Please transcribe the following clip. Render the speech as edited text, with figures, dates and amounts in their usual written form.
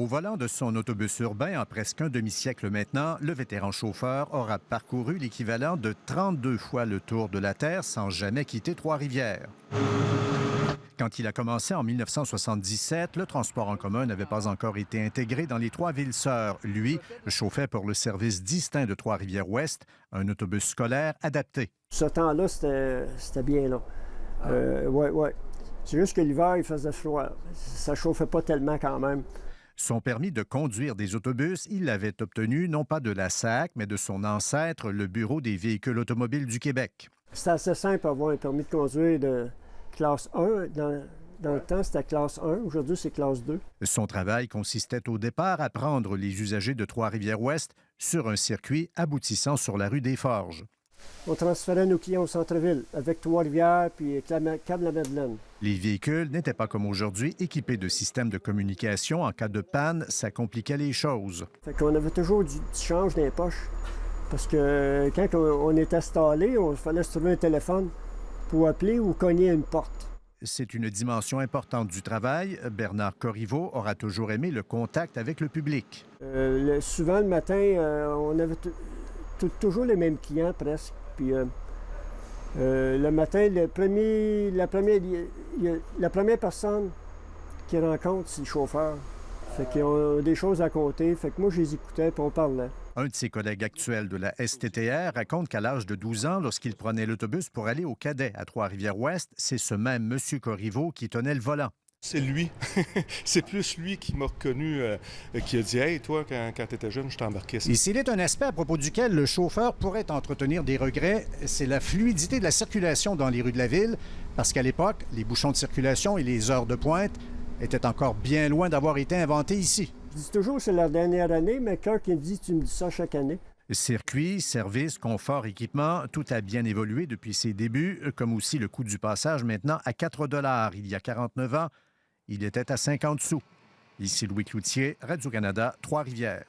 Au volant de son autobus urbain, en presque un demi-siècle maintenant, le vétéran chauffeur aura parcouru l'équivalent de 32 fois le tour de la Terre sans jamais quitter Trois-Rivières. Quand il a commencé en 1977, le transport en commun n'avait pas encore été intégré dans les trois villes sœurs. Lui chauffait pour le service distinct de Trois-Rivières-Ouest, un autobus scolaire adapté. Ce temps-là, c'était bien là. Ouais. C'est juste que l'hiver, il faisait froid. Ça chauffait pas tellement quand même. Son permis de conduire des autobus, il l'avait obtenu non pas de la SAC, mais de son ancêtre, le Bureau des véhicules automobiles du Québec. C'était assez simple avoir un permis de conduire de classe 1. Dans le temps, c'était classe 1. Aujourd'hui, c'est classe 2. Son travail consistait au départ à prendre les usagers de Trois-Rivières-Ouest sur un circuit aboutissant sur la rue des Forges. On transférait nos clients au centre-ville avec Trois-Rivières puis Cap-la-Madeleine. Les véhicules n'étaient pas comme aujourd'hui équipés de systèmes de communication. En cas de panne, ça compliquait les choses. Fait qu'on avait toujours du change dans les poches. Parce que quand on était installé, il fallait se trouver un téléphone pour appeler ou cogner à une porte. C'est une dimension importante du travail. Bernard Corriveau aura toujours aimé le contact avec le public. Souvent, le matin, on avait toujours les mêmes clients presque. Puis le matin, la première personne qu'ils rencontrent, c'est le chauffeur. Fait qu'ils ont des choses à compter. Fait que moi, je les écoutais puis on parlait. Un de ses collègues actuels de la STTR raconte qu'à l'âge de 12 ans, lorsqu'il prenait l'autobus pour aller au Cadet à Trois-Rivières-Ouest, c'est ce même M. Corriveau qui tenait le volant. C'est lui. C'est plus lui qui m'a reconnu, qui a dit « Hey, toi, quand tu étais jeune, je t'embarquais. » Et s'il est un aspect à propos duquel le chauffeur pourrait entretenir des regrets, c'est la fluidité de la circulation dans les rues de la ville, parce qu'à l'époque, les bouchons de circulation et les heures de pointe étaient encore bien loin d'avoir été inventés ici. Je dis toujours que c'est la dernière année, mais Kirk me dit « Tu me dis ça chaque année. » Circuit, service, confort, équipement, tout a bien évolué depuis ses débuts, comme aussi le coût du passage maintenant à 4 $. Il y a 49 ans, il était à 50 sous. Ici Louis Cloutier, Radio-Canada, Trois-Rivières.